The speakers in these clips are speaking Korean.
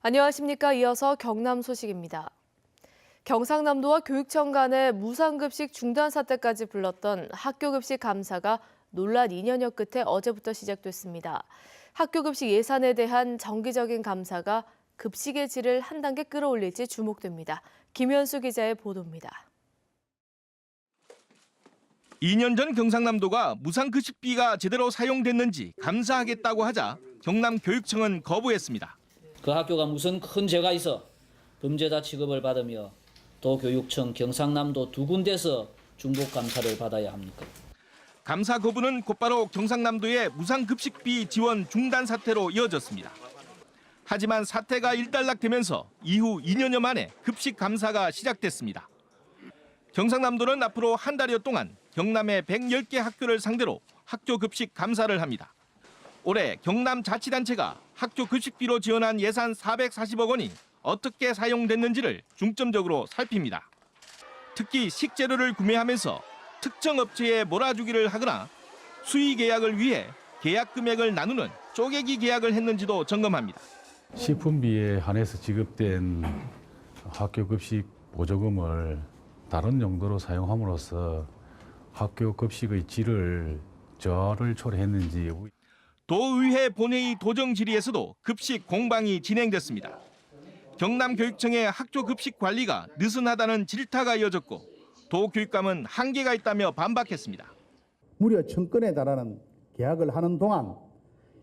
안녕하십니까. 이어서 경남 소식입니다. 경상남도와 교육청 간의 무상급식 중단 사태까지 불렀던 학교급식 감사가 논란 2년여 끝에 어제부터 시작됐습니다. 학교급식 예산에 대한 정기적인 감사가 급식의 질을 한 단계 끌어올릴지 주목됩니다. 김현수 기자의 보도입니다. 2년 전 경상남도가 무상급식비가 제대로 사용됐는지 감사하겠다고 하자 경남교육청은 거부했습니다. 그 학교가 무슨 큰 죄가 있어 범죄자 취급을 받으며 도교육청 경상남도 두 군데서 중복 감사를 받아야 합니까? 감사 거부는 곧바로 경상남도의 무상급식비 지원 중단 사태로 이어졌습니다. 하지만 사태가 일단락되면서 이후 2년여 만에 급식 감사가 시작됐습니다. 경상남도는 앞으로 한 달여 동안 경남의 110개 학교를 상대로 학교 급식 감사를 합니다. 올해 경남자치단체가 학교 급식비로 지원한 예산 440억 원이 어떻게 사용됐는지를 중점적으로 살핍니다. 특히 식재료를 구매하면서 특정 업체에 몰아주기를 하거나 수의 계약을 위해 계약 금액을 나누는 쪼개기 계약을 했는지도 점검합니다. 식품비에 한해서 지급된 학교 급식 보조금을 다른 용도로 사용함으로써 학교 급식의 질을 저하를 초래했는지. 도의회 본회의 도정 질의에서도 급식 공방이 진행됐습니다. 경남교육청의 학교 급식 관리가 느슨하다는 질타가 이어졌고 도교육감은 한계가 있다며 반박했습니다. 무려 1000건에 달하는 계약을 하는 동안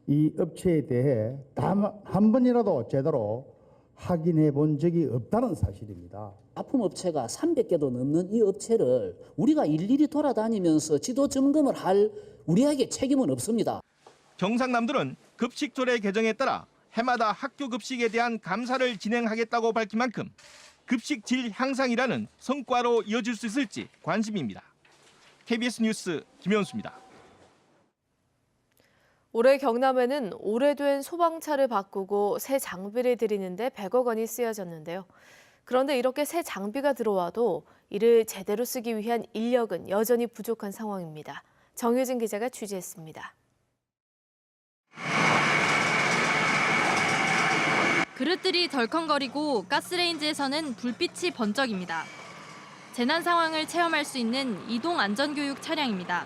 이 업체에 대해 단 한 번이라도 제대로 확인해 본 적이 없다는 사실입니다. 납품업체가 300개도 넘는 이 업체를 우리가 일일이 돌아다니면서 지도 점검을 할 우리에게 책임은 없습니다. 경상남도는 급식조례 개정에 따라 해마다 학교 급식에 대한 감사를 진행하겠다고 밝힌 만큼 급식 질 향상이라는 성과로 이어질 수 있을지 관심입니다. KBS 뉴스 김현수입니다. 올해 경남에는 오래된 소방차를 바꾸고 새 장비를 들이는데 100억 원이 쓰여졌는데요. 그런데 이렇게 새 장비가 들어와도 이를 제대로 쓰기 위한 인력은 여전히 부족한 상황입니다. 정유진 기자가 취재했습니다. 그릇들이 덜컹거리고 가스레인지에서는 불빛이 번쩍입니다. 재난 상황을 체험할 수 있는 이동 안전교육 차량입니다.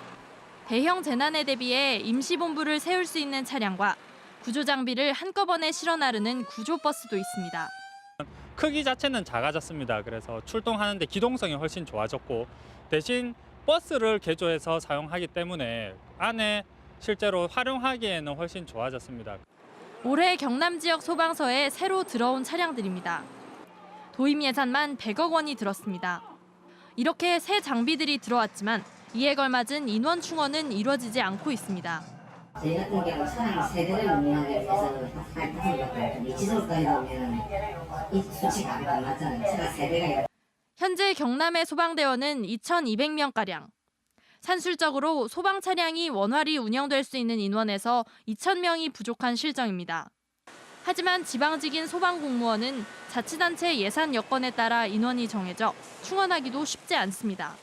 대형 재난에 대비해 임시본부를 세울 수 있는 차량과 구조 장비를 한꺼번에 실어 나르는 구조버스도 있습니다. 크기 자체는 작아졌습니다. 그래서 출동하는데 기동성이 훨씬 좋아졌고 대신 버스를 개조해서 사용하기 때문에 안에 실제로 활용하기에는 훨씬 좋아졌습니다. 올해 경남 지역 소방서에 새로 들어온 차량들입니다. 도입 예산만 100억 원이 들었습니다. 이렇게 새 장비들이 들어왔지만 이에 걸맞은 인원 충원은 이루어지지 않고 있습니다. 저희 같은 경우 차량 세대를 운영하기 위해서 지속까지 보면 이 수치가 안 맞잖아요. 차가 세대가. 현재 경남의 소방대원은 2,200명가량. 산술적으로 소방 차량이 원활히 운영될 수 있는 인원에서 2,000명이 부족한 실정입니다. 하지만 지방직인 소방공무원은 자치단체 예산 여건에 따라 인원이 정해져 충원하기도 쉽지 않습니다.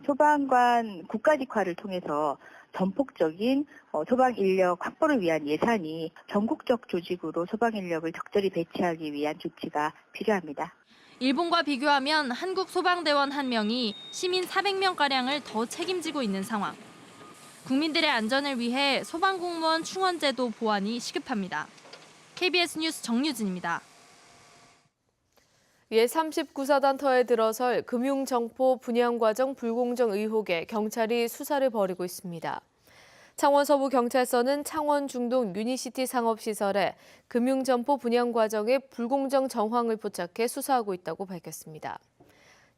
소방관 국가직화를 통해서 전폭적인 소방 인력 확보를 위한 예산이 전국적 조직으로 소방 인력을 적절히 배치하기 위한 조치가 필요합니다. 일본과 비교하면 한국 소방대원 1명이 시민 400명가량을 더 책임지고 있는 상황. 국민들의 안전을 위해 소방공무원 충원제도 보완이 시급합니다. KBS 뉴스 정유진입니다. 예 39사단 터에 들어설 금융정보 분양과정 불공정 의혹에 경찰이 수사를 벌이고 있습니다. 창원 서부경찰서는 창원 중동 유니시티 상업시설에 금융점포 분양 과정의 불공정 정황을 포착해 수사하고 있다고 밝혔습니다.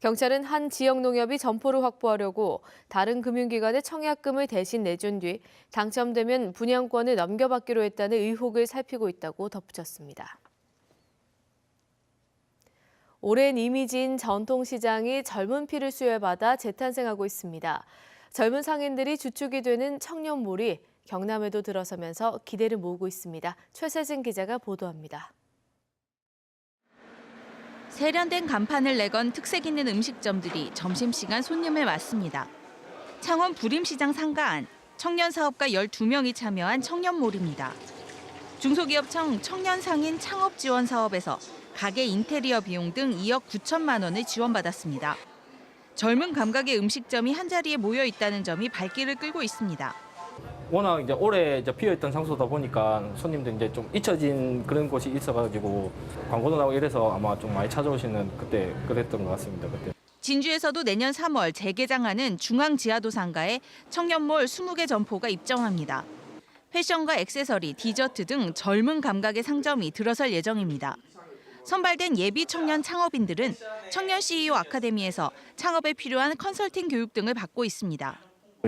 경찰은 한 지역 농협이 점포를 확보하려고 다른 금융기관에 청약금을 대신 내준 뒤 당첨되면 분양권을 넘겨받기로 했다는 의혹을 살피고 있다고 덧붙였습니다. 오랜 이미지인 전통시장이 젊은 피를 수혈받아 재탄생하고 있습니다. 젊은 상인들이 주축이 되는 청년몰이 경남에도 들어서면서 기대를 모으고 있습니다. 최세진 기자가 보도합니다. 세련된 간판을 내건 특색 있는 음식점들이 점심시간 손님을 맞습니다. 창원 부림시장 상가 안 청년 사업가 12명이 참여한 청년몰입니다. 중소기업청 청년 상인 창업 지원 사업에서 가게 인테리어 비용 등 2억 9천만 원을 지원받았습니다. 젊은 감각의 음식점이 한자리에 모여 있다는 점이 발길을 끌고 있습니다. 워낙 이제 오래 비어있던 장소다 보니까 손님들 이제 좀 잊혀진 그런 곳이 있어가지고 광고도 나오고 이래서 아마 좀 많이 찾아오시는 그때 그랬던 것 같습니다. 그때. 진주에서도 내년 3월 재개장하는 중앙지하도 상가에 청년몰 20개 점포가 입점합니다. 패션과 액세서리, 디저트 등 젊은 감각의 상점이 들어설 예정입니다. 선발된 예비 청년 창업인들은 청년 CEO 아카데미에서 창업에 필요한 컨설팅 교육 등을 받고 있습니다.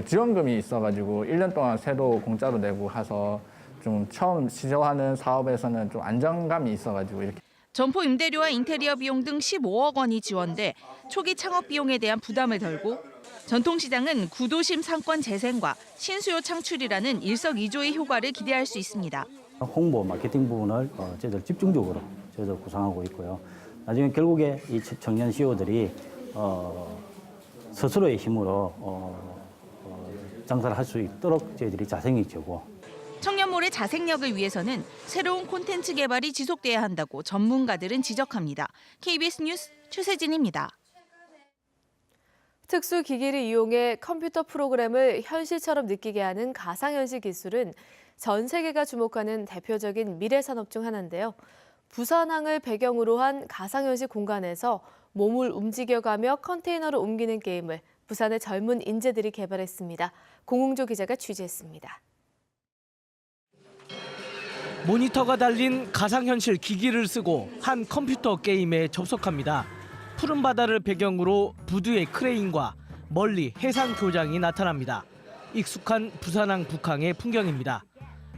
지원금이 있어가지고 1년 동안 새로 공짜로 내고 해서 좀 처음 시작하는 사업에서는 좀 안정감이 있어가지고 이렇게. 점포 임대료와 인테리어 비용 등 15억 원이 지원돼 초기 창업 비용에 대한 부담을 덜고 전통시장은 구도심 상권 재생과 신수요 창출이라는 일석이조의 효과를 기대할 수 있습니다. 홍보, 마케팅 부분을 저희들 집중적으로 저희들 구상하고 있고요. 나중에 결국에 이 청년 CEO들이 스스로의 힘으로 장사를 할 수 있도록 저희들이 자생이 켜고. 청년몰의 자생력을 위해서는 새로운 콘텐츠 개발이 지속돼야 한다고 전문가들은 지적합니다. KBS 뉴스 최세진입니다. 특수기기를 이용해 컴퓨터 프로그램을 현실처럼 느끼게 하는 가상현실 기술은 전 세계가 주목하는 대표적인 미래 산업 중 하나인데요. 부산항을 배경으로 한 가상현실 공간에서 몸을 움직여가며 컨테이너를 옮기는 게임을 부산의 젊은 인재들이 개발했습니다. 공홍조 기자가 취재했습니다. 모니터가 달린 가상현실 기기를 쓰고 한 컴퓨터 게임에 접속합니다. 푸른 바다를 배경으로 부두의 크레인과 멀리 해상 교장이 나타납니다. 익숙한 부산항 북항의 풍경입니다.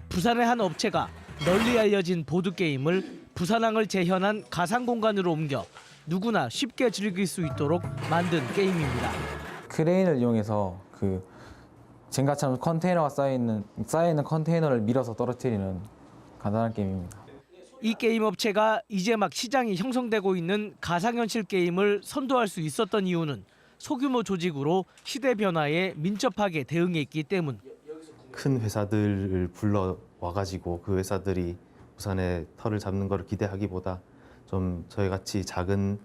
부산의 한 업체가 널리 알려진 보드게임을 부산항을 재현한 가상 공간으로 옮겨 누구나 쉽게 즐길 수 있도록 만든 게임입니다. 크레인을 이용해서 그 젠가처럼 컨테이너가 쌓여있는 컨테이너를 밀어서 떨어뜨리는 간단한 게임입니다. 이 게임 업체가 이제 막 시장이 형성되고 있는 가상현실 게임을 선도할 수 있었던 이유는 소규모 조직으로 시대 변화에 민첩하게 대응했기 때문. 큰 회사들을 불러와가지고 그 회사들이 부산의 털을 잡는 것을 기대하기보다 좀 저희같이 작은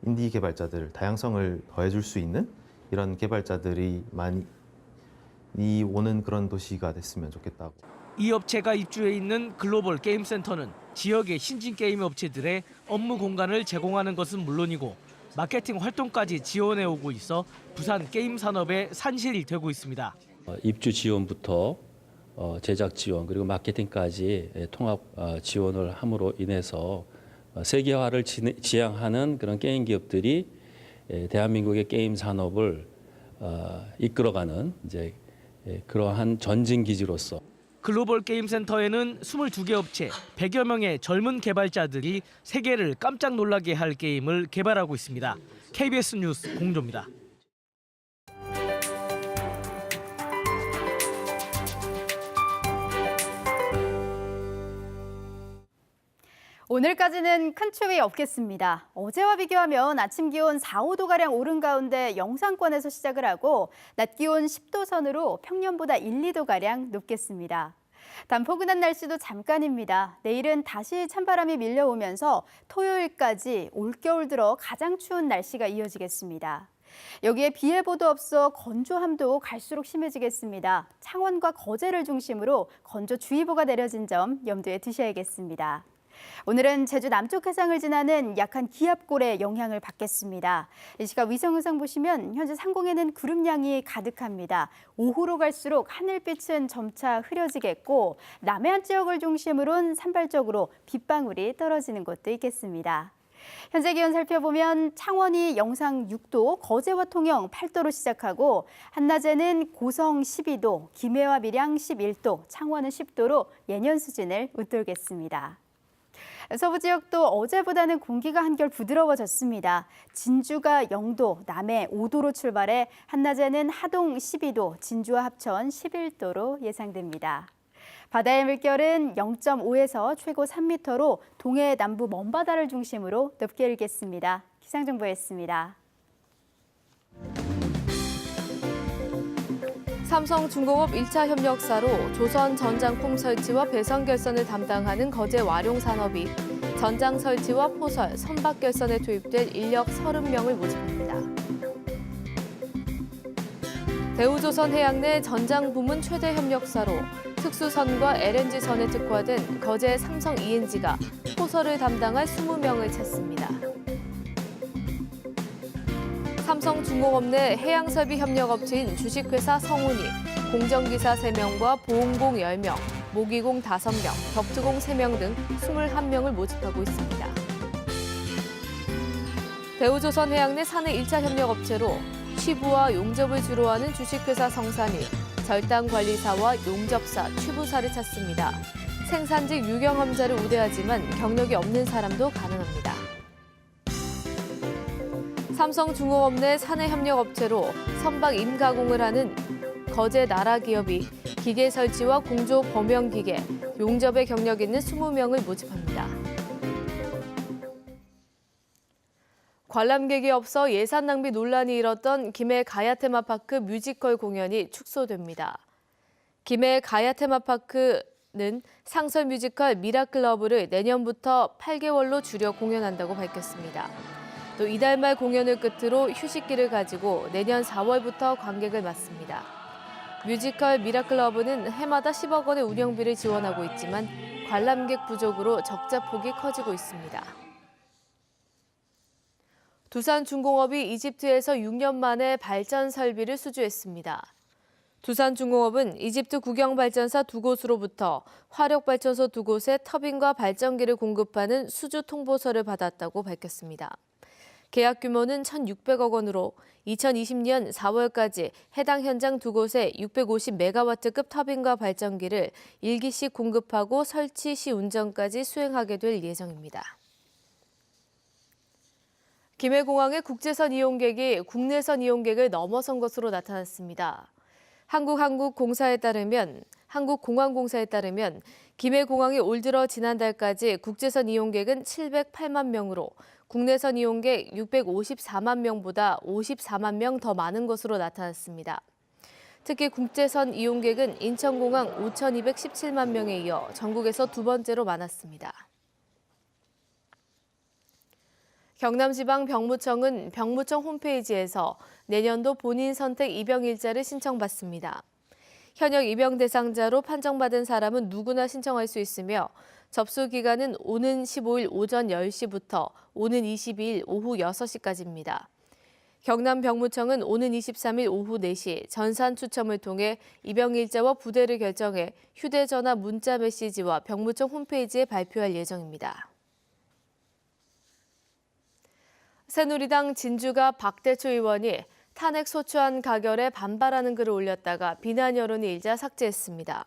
인디 개발자들, 다양성을 더해줄 수 있는 이런 개발자들이 많이 오는 그런 도시가 됐으면 좋겠다고. 이 업체가 입주해 있는 글로벌 게임 센터는 지역의 신진 게임 업체들의 업무 공간을 제공하는 것은 물론이고 마케팅 활동까지 지원해 오고 있어 부산 게임 산업의 산실이 되고 있습니다. 입주 지원부터 제작 지원 그리고 마케팅까지 통합 지원을 함으로 인해서 세계화를 지향하는 그런 게임 기업들이 대한민국의 게임 산업을 이끌어가는 이제 그러한 전진 기지로서. 글로벌 게임 센터에는 22개 업체, 100여 명의 젊은 개발자들이 세계를 깜짝 놀라게 할 게임을 개발하고 있습니다. KBS 뉴스 공조입니다. 오늘까지는 큰 추위 없겠습니다. 어제와 비교하면 아침 기온 4, 5도가량 오른 가운데 영상권에서 시작을 하고 낮 기온 10도 선으로 평년보다 1, 2도가량 높겠습니다. 단 포근한 날씨도 잠깐입니다. 내일은 다시 찬바람이 밀려오면서 토요일까지 올겨울 들어 가장 추운 날씨가 이어지겠습니다. 여기에 비 예보도 없어 건조함도 갈수록 심해지겠습니다. 창원과 거제를 중심으로 건조주의보가 내려진 점 염두에 두셔야겠습니다. 오늘은 제주 남쪽 해상을 지나는 약한 기압골의 영향을 받겠습니다. 이 시각 위성 영상 보시면 현재 상공에는 구름량이 가득합니다. 오후로 갈수록 하늘빛은 점차 흐려지겠고 남해안 지역을 중심으로는 산발적으로 빗방울이 떨어지는 곳도 있겠습니다. 현재 기온 살펴보면 창원이 영상 6도, 거제와 통영 8도로 시작하고 한낮에는 고성 12도, 김해와 밀양 11도, 창원은 10도로 예년 수준을 웃돌겠습니다. 서부 지역도 어제보다는 공기가 한결 부드러워졌습니다. 진주가 0도, 남해 5도로 출발해 한낮에는 하동 12도, 진주와 합천 11도로 예상됩니다. 바다의 물결은 0.5에서 최고 3m로 동해 남부 먼바다를 중심으로 높게 일겠습니다. 기상정보였습니다. 삼성중공업 1차 협력사로 조선 전장품 설치와 배선 결선을 담당하는 거제 와룡산업이 전장 설치와 포설, 선박 결선에 투입될 인력 30명을 모집합니다. 대우조선해양 내 전장 부문 최대 협력사로 특수선과 LNG선에 특화된 거제 삼성 ENG가 포설을 담당할 20명을 찾습니다. 삼성중공업 내 해양설비 협력업체인 주식회사 성운이 공정기사 3명과 보온공 10명, 모기공 5명, 격투공 3명 등 21명을 모집하고 있습니다. 대우조선해양 내 사내 1차 협력업체로 취부와 용접을 주로 하는 주식회사 성산이 절단관리사와 용접사, 취부사를 찾습니다. 생산직 유경험자를 우대하지만 경력이 없는 사람도 가능합니다. 삼성중공업 내 사내 협력업체로 선박 임가공을 하는 거제 나라기업이 기계 설치와 공조 범용기계, 용접에 경력 있는 20명을 모집합니다. 관람객이 없어 예산 낭비 논란이 일었던 김해 가야 테마파크 뮤지컬 공연이 축소됩니다. 김해 가야 테마파크는 상설 뮤지컬 미라클 러브를 내년부터 8개월로 줄여 공연한다고 밝혔습니다. 또 이달 말 공연을 끝으로 휴식기를 가지고 내년 4월부터 관객을 맞습니다. 뮤지컬 미라클 러브는 해마다 10억 원의 운영비를 지원하고 있지만 관람객 부족으로 적자폭이 커지고 있습니다. 두산중공업이 이집트에서 6년 만에 발전 설비를 수주했습니다. 두산중공업은 이집트 국영발전사 2곳으로부터 화력발전소 2곳에 터빈과 발전기를 공급하는 수주 통보서를 받았다고 밝혔습니다. 계약 규모는 1,600억 원으로 2020년 4월까지 해당 현장 2곳에 650메가와트급 터빈과 발전기를 1기씩 공급하고 설치 시 운전까지 수행하게 될 예정입니다. 김해공항의 국제선 이용객이 국내선 이용객을 넘어선 것으로 나타났습니다. 한국공항공사에 따르면 김해공항이 올 들어 지난달까지 국제선 이용객은 708만 명으로 국내선 이용객 654만 명보다 54만 명 더 많은 것으로 나타났습니다. 특히 국제선 이용객은 인천공항 5,217만 명에 이어 전국에서 두 번째로 많았습니다. 경남지방병무청은 병무청 홈페이지에서 내년도 본인 선택 입영일자를 신청받습니다. 현역 입영 대상자로 판정받은 사람은 누구나 신청할 수 있으며 접수 기간은 오는 15일 오전 10시부터 오는 22일 오후 6시까지입니다. 경남병무청은 오는 23일 오후 4시 전산 추첨을 통해 입영일자와 부대를 결정해 휴대전화 문자 메시지와 병무청 홈페이지에 발표할 예정입니다. 새누리당 진주갑 박대초 의원이 탄핵 소추안 가결에 반발하는 글을 올렸다가 비난 여론이 일자 삭제했습니다.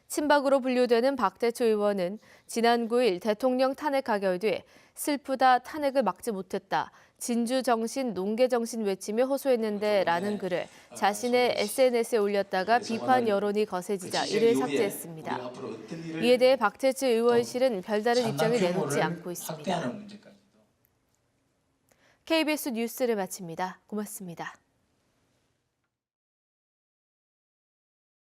친박으로 분류되는 박대초 의원은 지난 9일 대통령 탄핵 가결 뒤 슬프다 탄핵을 막지 못했다. 진주 정신, 농계 정신 외치며 호소했는데 라는 글을 자신의 SNS에 올렸다가 비판 여론이 거세지자 이를 삭제했습니다. 이에 대해 박대초 의원실은 별다른 입장을 내놓지 않고 있습니다. KBS 뉴스를 마칩니다. 고맙습니다.